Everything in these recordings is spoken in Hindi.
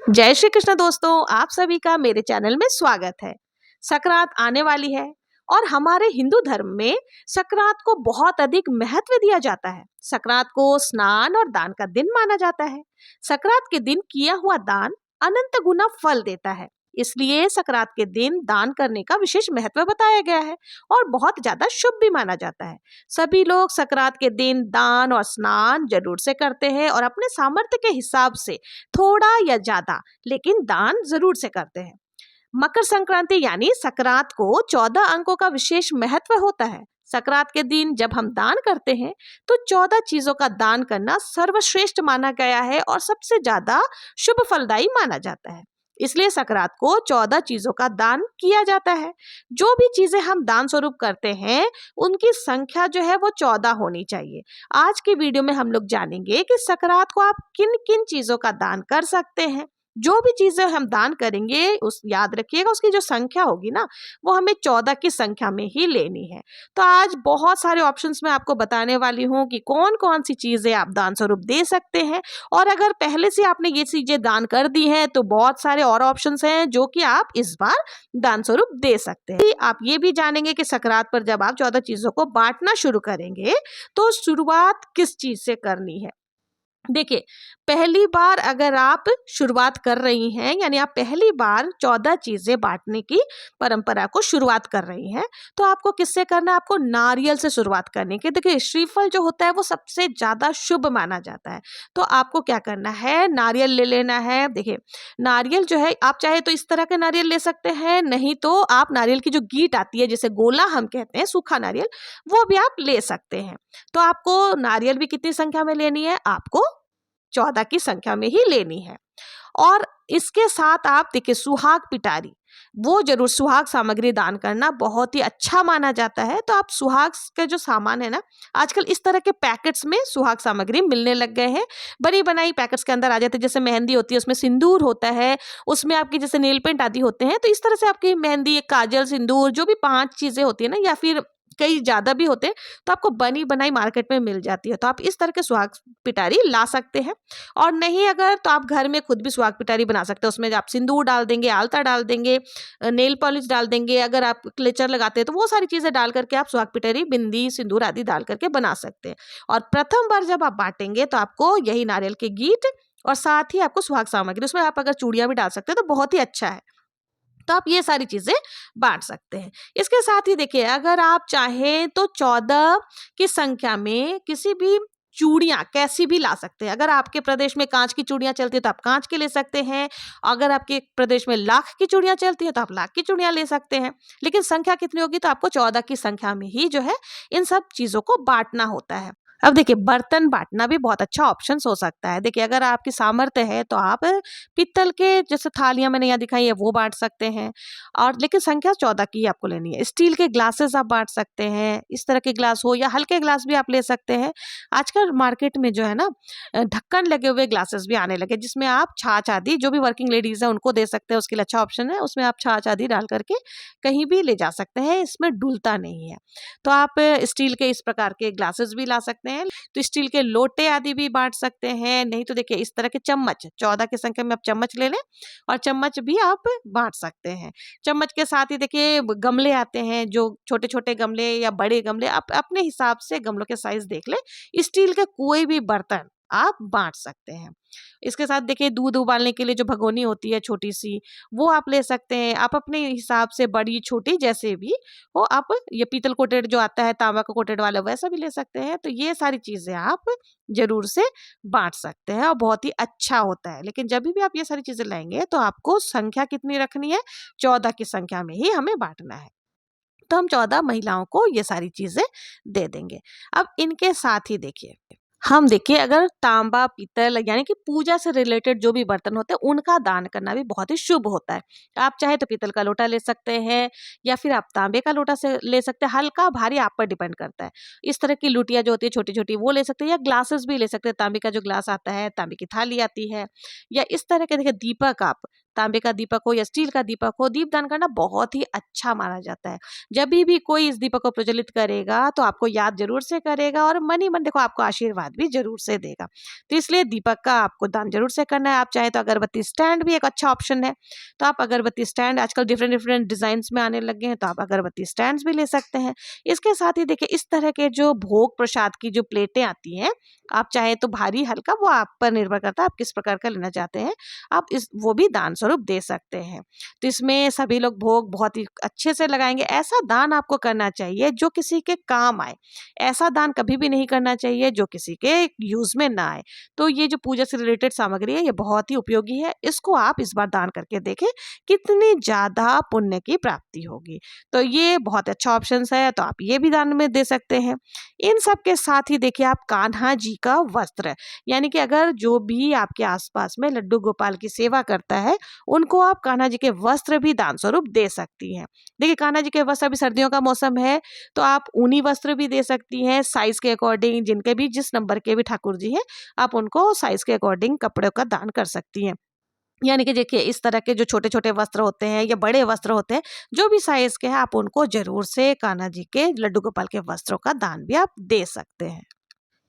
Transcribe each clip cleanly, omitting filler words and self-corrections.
जय श्री कृष्ण दोस्तों, आप सभी का मेरे चैनल में स्वागत है। संक्रांत आने वाली है और हमारे हिंदू धर्म में संक्रांत को बहुत अधिक महत्व दिया जाता है। संक्रांत को स्नान और दान का दिन माना जाता है। संक्रांत के दिन किया हुआ दान अनंत गुना फल देता है। इसलिए संक्रांत के दिन दान करने का विशेष महत्व बताया गया है और बहुत ज्यादा शुभ भी माना जाता है। सभी लोग संक्रांत के दिन दान और स्नान जरूर से करते हैं और अपने सामर्थ्य के हिसाब से थोड़ा या ज्यादा लेकिन दान जरूर से करते हैं। मकर संक्रांति यानी संक्रांत को 14 अंकों का विशेष महत्व होता है। संक्रांत के दिन जब हम दान करते हैं तो 14 चीजों का दान करना सर्वश्रेष्ठ माना गया है और सबसे ज्यादा शुभ फलदायी माना जाता है। इसलिए संक्रांत को 14 चीजों का दान किया जाता है। जो भी चीजें हम दान स्वरूप करते हैं उनकी संख्या जो है वो 14 होनी चाहिए। आज की वीडियो में हम लोग जानेंगे कि संक्रांत को आप किन किन चीजों का दान कर सकते हैं। जो भी चीजें हम दान करेंगे उस याद रखिएगा उसकी जो संख्या होगी ना वो हमें 14 की संख्या में ही लेनी है। तो आज बहुत सारे ऑप्शंस मैं आपको बताने वाली हूँ कि कौन कौन सी चीजें आप दान स्वरूप दे सकते हैं। और अगर पहले से आपने ये चीजें दान कर दी हैं तो बहुत सारे और ऑप्शंस हैं जो कि आप इस बार दान स्वरूप दे सकते हैं। आप ये भी जानेंगे कि संक्रांत पर जब आप 14 चीजों को बांटना शुरू करेंगे तो शुरुआत किस चीज से करनी है। देखिए, पहली बार अगर आप शुरुआत कर रही हैं यानी आप पहली बार 14 चीजें बांटने की परंपरा को शुरुआत कर रही हैं तो आपको किससे करना है? आपको नारियल से शुरुआत करने की। देखिए, श्रीफल जो होता है वो सबसे ज्यादा शुभ माना जाता है। तो आपको क्या करना है? नारियल ले लेना है। देखिए, नारियल जो है आप चाहे तो इस तरह के नारियल ले सकते हैं, नहीं तो आप नारियल की जो गीट आती है जिसे गोला हम कहते हैं, सूखा नारियल, वो भी आप ले सकते हैं। तो आपको नारियल भी कितनी संख्या में लेनी है? आपको 14 की संख्या में ही लेनी है। और इसके साथ आप देखिए सुहाग पिटारी, वो जरूर, सुहाग सामग्री दान करना बहुत ही अच्छा माना जाता है। तो आप सुहाग के जो सामान है ना, आजकल इस तरह के पैकेट्स में सुहाग सामग्री मिलने लग गए हैं। बनी बनाई पैकेट्स के अंदर आ जाते हैं। जैसे मेहंदी होती है उसमें सिंदूर होता है, उसमें आपकी जैसे नेल पेंट आदि होते हैं। तो इस तरह से आपकी मेहंदी, काजल, सिंदूर, जो भी 5 चीजें होती है ना, या फिर कई ज्यादा भी होते हैं, तो आपको बनी बनाई मार्केट में मिल जाती है। तो आप इस तरह के सुहाग पिटारी ला सकते हैं। और नहीं अगर तो आप घर में खुद भी सुहाग पिटारी बना सकते हैं। उसमें आप सिंदूर डाल देंगे, आलता डाल देंगे, नेल पॉलिश डाल देंगे। अगर आप क्लेचर लगाते हैं तो वो सारी चीजें डाल करके आप सुहाग पिटारी, बिंदी, सिंदूर आदि डाल करके बना सकते हैं। और प्रथम बार जब आप बांटेंगे तो आपको यही नारियल के गीट और साथ ही आपको सुहाग सामग्री, उसमें आप अगर चूड़ियां भी डाल सकते हैं तो बहुत ही अच्छा है। तो आप ये सारी चीजें बांट सकते हैं। इसके साथ ही देखिए, अगर आप चाहें तो 14 की संख्या में किसी भी चूड़ियां कैसी भी ला सकते हैं। अगर आपके प्रदेश में कांच की चूड़ियां चलती है तो आप कांच की ले सकते हैं। अगर आपके प्रदेश में लाख की चूड़ियां चलती है तो आप लाख की चूड़ियां ले सकते हैं। लेकिन संख्या कितनी होगी? तो आपको 14 की संख्या में ही जो है इन सब चीजों को बांटना होता है। अब देखिए, बर्तन बांटना भी बहुत अच्छा ऑप्शन हो सकता है। देखिए, अगर आपकी सामर्थ्य है तो आप पित्तल के जैसे थालियां मैंने यहाँ दिखाई है वो बांट सकते हैं। और लेकिन संख्या 14 की ही आपको लेनी है। स्टील के ग्लासेस आप बांट सकते हैं, इस तरह के ग्लास हो, या हल्के ग्लास भी आप ले सकते हैं। आजकल मार्केट में जो है ना ढक्कन लगे हुए ग्लासेस भी आने लगे जिसमें आप छाछ आदि, जो भी वर्किंग लेडीज है उनको दे सकते हैं। उसके लिए अच्छा ऑप्शन है, उसमें आप छाछ आदि डाल करके कहीं भी ले जा सकते हैं, इसमें डुलता नहीं है। तो आप स्टील के इस प्रकार के ग्लासेस भी ला सकते हैं। तो स्टील के लोटे आदि भी बांट सकते हैं। नहीं तो देखिए, इस तरह के चम्मच, 14 की संख्या में आप चम्मच ले लें और चम्मच भी आप बांट सकते हैं। चम्मच के साथ ही देखिए गमले आते हैं, जो छोटे छोटे गमले या बड़े गमले, आप अपने हिसाब से गमलों के साइज देख लें। स्टील के कोई भी बर्तन आप बांट सकते हैं। इसके साथ देखिए, दूध उबालने के लिए जो भगोनी होती है छोटी सी, वो आप ले सकते हैं। आप अपने हिसाब से बड़ी छोटी जैसे भी हो, आप ये पीतल कोटेड जो आता है, तांबा का कोटेड वाला, वैसा भी ले सकते हैं। तो ये सारी चीजें आप जरूर से बांट सकते हैं और बहुत ही अच्छा होता है। लेकिन जब भी आप ये सारी चीजें लाएंगे तो आपको संख्या कितनी रखनी है? 14 की संख्या में ही हमें बांटना है। तो हम 14 महिलाओं को ये सारी चीजें दे देंगे। अब इनके साथ ही देखिए, हम देखिए अगर तांबा, पीतल यानी कि पूजा से रिलेटेड जो भी बर्तन होते हैं उनका दान करना भी बहुत ही शुभ होता है। आप चाहे तो पीतल का लोटा ले सकते हैं या फिर आप तांबे का लोटा से ले सकते हैं। हल्का भारी आप पर डिपेंड करता है। इस तरह की लुटिया जो होती है छोटी छोटी, वो ले सकते हैं, या ग्लासेस भी ले सकते हैं। तांबे का जो ग्लास आता है, तांबे की थाली आती है, या इस तरह के देखिए दीपक, आप तांबे का दीपक हो या स्टील का दीपक हो, दीपदान करना बहुत ही अच्छा माना जाता है। जब भी कोई इस दीपक को प्रज्वलित करेगा तो आपको याद जरूर से करेगा और मन ही मन देखो आपको आशीर्वाद आशीर्वाद भी ज़रूर से देगा। तो इसलिए दीपक का आपको दान ज़रूर से करना है। आप चाहें तो अगरबत्ती स्टैंड भी एक अच्छा ऑप्शन है, तो आप अगरबत्ती स्टैंड आजकल डिफरेंट डिफरेंट डिज़ाइन्स में आने लगे हैं, तो आप अगरबत्ती स्टैंड्स भी ले सकते हैं। इसके साथ ही देखिए इस तरह के जो भोग प्रसाद की जो प्लेटें आती हैं, आप चाहे तो भारी हल्का वो आप पर निर्भर करता है आप किस प्रकार का लेना चाहते हैं, आप इस वो भी दान स्वरूप दे सकते हैं। तो इसमें सभी लोग भोग बहुत ही अच्छे से लगाएंगे। ऐसा दान आपको करना चाहिए जो किसी के काम आए, ऐसा दान कभी भी नहीं करना चाहिए जो किसी के यूज में ना आए। तो ये जो पूजा से रिलेटेड सामग्री है ये बहुत ही उपयोगी है, इसको आप इस बार दान करके देखें कितनी ज्यादा पुण्य की प्राप्ति होगी। तो ये बहुत अच्छा ऑप्शन है, तो आप ये भी दान में दे सकते हैं। इन सब के साथ ही देखिए आप कान्हा जी का वस्त्र, यानी कि अगर जो भी आपके आसपास में लड्डू गोपाल की सेवा करता है उनको आप कान्हा जी के वस्त्र भी दान स्वरूप दे सकती हैं। देखिए कान्हा जी के वस्त्र, अभी सर्दियों का मौसम है तो आप ऊनी वस्त्र भी दे सकती हैं साइज के अकॉर्डिंग, जिनके भी जिस नंबर के भी ठाकुर जी हैं आप उनको साइज के अकॉर्डिंग कपड़ों का दान कर सकती हैं। यानी कि देखिए इस तरह के जो छोटे छोटे वस्त्र होते हैं या बड़े वस्त्र होते हैं, जो भी साइज के हैं आप उनको जरूर से कान्हा जी के लड्डू गोपाल के वस्त्रों का दान भी आप दे सकते हैं।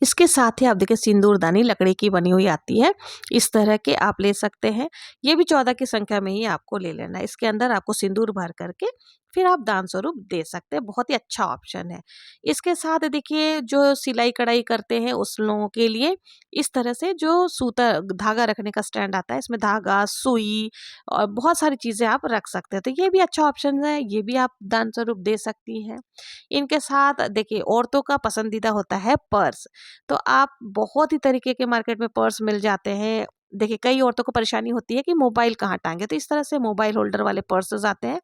इसके साथ ही आप देखिए सिंदूरदानी लकड़ी की बनी हुई आती है, इस तरह के आप ले सकते हैं। ये भी 14 की संख्या में ही आपको ले लेना है। इसके अंदर आपको सिंदूर भर करके फिर आप दान स्वरूप दे सकते हैं, बहुत ही अच्छा ऑप्शन है। इसके साथ देखिए जो सिलाई कढ़ाई करते हैं उस लोगों के लिए इस तरह से जो सूता धागा रखने का स्टैंड आता है, इसमें धागा, सुई और बहुत सारी चीज़ें आप रख सकते हैं, तो ये भी अच्छा ऑप्शन है, ये भी आप दान स्वरूप दे सकती हैं। इनके साथ देखिए औरतों का पसंदीदा होता है पर्स, तो आप बहुत ही तरीके के मार्केट में पर्स मिल जाते हैं। देखिए कई औरतों को परेशानी होती है कि मोबाइल कहाँ टांगे, तो इस तरह से मोबाइल होल्डर वाले पर्सेस आते हैं,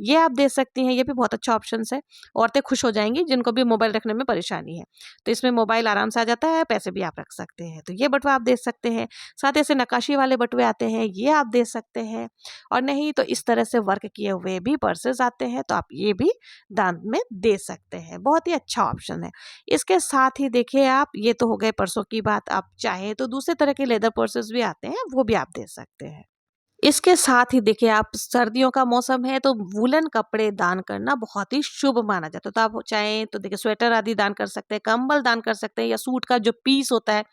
ये आप दे सकती हैं, ये भी बहुत अच्छा ऑप्शन है। औरतें खुश हो जाएंगी जिनको भी मोबाइल रखने में परेशानी है, तो इसमें मोबाइल आराम से आ जाता है, पैसे भी आप रख सकते हैं, तो ये बटुआ आप दे सकते हैं। साथ ही ऐसे नक्काशी वाले बटुए आते हैं, ये आप दे सकते हैं। और नहीं तो इस तरह से वर्क किए हुए भी पर्सेस आते हैं, तो आप ये भी दान में दे सकते हैं, बहुत ही अच्छा ऑप्शन है। इसके साथ ही देखिए आप, ये तो हो गए पर्सों की बात, आप चाहें तो दूसरे तरह के लेदर पर्सेस भी आते हैं, वो भी आप दे सकते हैं। इसके साथ ही देखिए आप, सर्दियों का मौसम है तो वूलन कपड़े दान करना बहुत ही शुभ माना जाता है, तो आप चाहें तो देखिए स्वेटर आदि दान कर सकते हैं, कंबल दान कर सकते हैं, या सूट का जो पीस होता है,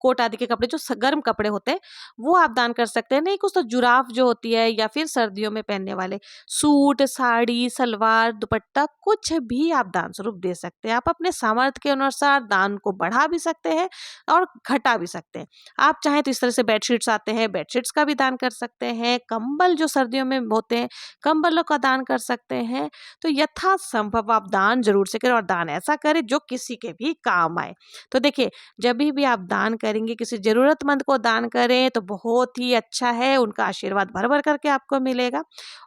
कोट आदि के कपड़े जो गर्म कपड़े होते हैं वो आप दान कर सकते हैं। नहीं कुछ तो जुराफ जो होती है, या फिर सर्दियों में पहनने वाले सूट, साड़ी, सलवार, दुपट्टा, कुछ भी आप दान स्वरूप दे सकते हैं। आप अपने सामर्थ्य के अनुसार दान को बढ़ा भी सकते हैं और घटा भी सकते हैं। आप चाहें तो इस तरह से बेडशीट्स आते हैं, बेडशीट्स का भी दान कर सकते हैं। कंबल जो सर्दियों में होते हैं, कंबलों का दान कर सकते हैं। तो यथासंभव आप दान जरूर से करें, और दान ऐसा करें जो किसी के भी काम आए। तो देखिए जब भी आप दान करेंगे, किसी जरूरतमंद को दान करें तो बहुत ही अच्छा है, उनका आशीर्वाद भर भर करके आपको मिलेगा।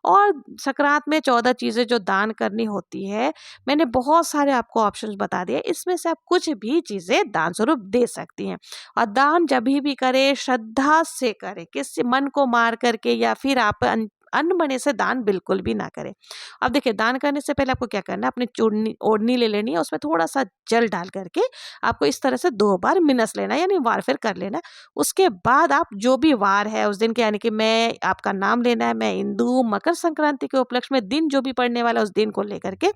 और संक्रांत में 14 चीजें जो दान करनी होती है, मैंने बहुत सारे आपको ऑप्शंस बता दिए, इसमें से आप कुछ भी चीजें दान स्वरूप दे सकती हैं। और दान जब भी करें श्रद्धा से करें, किसी मन को मार करके, या फिर आप अनबने से दान बिल्कुल भी ना करें। अब देखिए दान करने से पहले आपको क्या करना है, अपनी चूड़नी ओढ़नी ले लेनी है, उसमें थोड़ा सा जल डाल करके आपको इस तरह से 2 बार मिनस लेना है, यानी वार फिर कर लेना है। उसके बाद आप जो भी वार है उस दिन के, यानी कि मैं आपका नाम लेना है, मैं इंदु मकर संक्रांति के उपलक्ष्य में दिन जो भी पड़ने वाला है उस दिन को लेकर के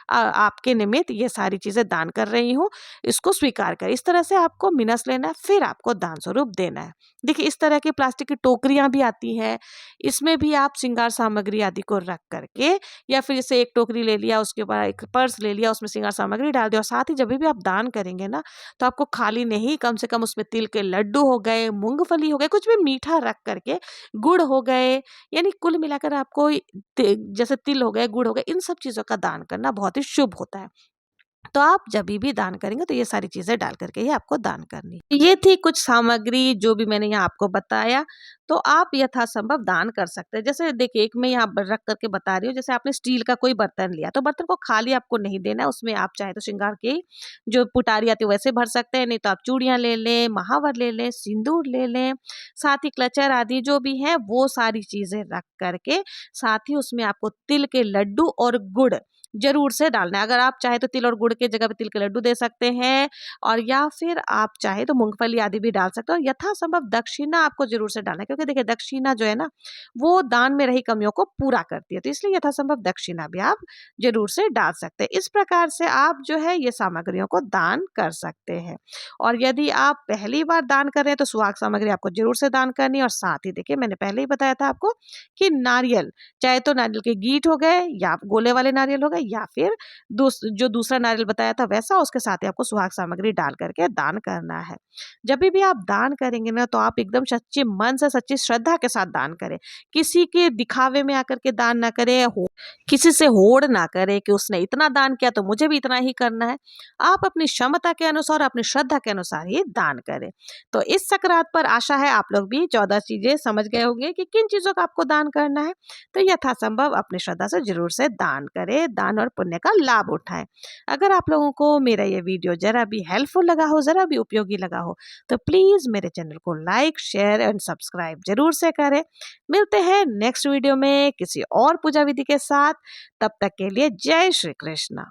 आपके निमित्त ये सारी चीजें दान कर रही हूँ, इसको स्वीकार कर, इस तरह से आपको मिनस लेना है, फिर आपको दान स्वरूप देना है। देखिए इस तरह की प्लास्टिक की टोकरियां भी आती हैं, इसमें भी आप श्रृंगार सामग्री आदि को रख करके, या फिर जैसे एक टोकरी ले लिया, उसके बाद एक पर्स ले लिया, उसमें श्रृंगार सामग्री डाल दिया। और साथ ही जब भी आप दान करेंगे ना, तो आपको खाली नहीं, कम से कम उसमें तिल के लड्डू हो गए, मूंगफली हो गए, कुछ भी मीठा रख करके, गुड़ हो गए, यानी कुल मिलाकर आपको जैसे तिल हो गए, गुड़ हो गए, इन सब चीजों का दान करना बहुत ही शुभ होता है। तो आप जब भी दान करेंगे तो ये सारी चीजें डाल करके ही आपको दान करनी है। ये थी कुछ सामग्री जो भी मैंने यहाँ आपको बताया, तो आप यथासंभव दान कर सकते हैं। जैसे देखिए एक मैं यहाँ रख करके बता रही हूँ, जैसे आपने स्टील का कोई बर्तन लिया तो बर्तन को खाली आपको नहीं देना है, उसमें आप चाहे तो श्रृंगार की जो पुटारी आती है वैसे भर सकते हैं, नहीं तो आप चूड़ियां ले लें, महावर ले लें, सिंदूर ले लें, साथ ही क्लचर आदि जो भी है वो सारी चीजें रख करके, साथ ही उसमें आपको तिल के लड्डू और गुड़ जरूर से डालना है। अगर आप चाहे तो तिल और गुड़ के जगह पे तिल के लड्डू दे सकते हैं, और या फिर आप चाहे तो मूंगफली आदि भी डाल सकते हो। और यथासंभव दक्षिणा आपको जरूर से डालना है, क्योंकि देखिए दक्षिणा जो है ना, वो दान में रही कमियों को पूरा करती है, तो इसलिए यथासंभव दक्षिणा भी आप जरूर से डाल सकते हैं। इस प्रकार से आप जो है ये सामग्रियों को दान कर सकते हैं। और यदि आप पहली बार दान कर रहे हैं तो सुहाग सामग्री आपको जरूर से दान करनी है। और साथ ही देखिए मैंने पहले ही बताया था आपको कि नारियल, चाहे तो नारियल के गीठ हो गए, या गोले वाले नारियल हो गए, या फिर जो दूसरा नारियल बताया था वैसा, उसके साथ ही आपको सुहाग सामग्री डाल करके दान करना है। जब भी आप दान करेंगे ना, तो आप एकदम सच्चे मन से, सच्ची श्रद्धा के साथ दान करें। किसी के दिखावे में आकर के दान ना करें, किसी से होड़ ना करें कि उसने इतना दान किया तो मुझे भी इतना ही करना है। आप अपनी क्षमता के अनुसार, अपनी श्रद्धा के अनुसार ही दान करें। तो इस सकरात पर आशा है आप लोग भी 14 चीजें समझ गए होंगे कि किन चीजों का आपको दान करना है। तो यथासंभव अपनी श्रद्धा से जरूर से दान करें, दान और पुण्य का लाभ उठाएं। अगर आप लोगों को मेरा ये वीडियो जरा भी हेल्पफुल लगा हो, जरा भी उपयोगी लगा हो, तो प्लीज मेरे चैनल को लाइक, शेयर एंड सब्सक्राइब जरूर से करें। मिलते हैं नेक्स्ट वीडियो में किसी और पूजा विधि के साथ। तब तक के लिए जय श्री कृष्ण।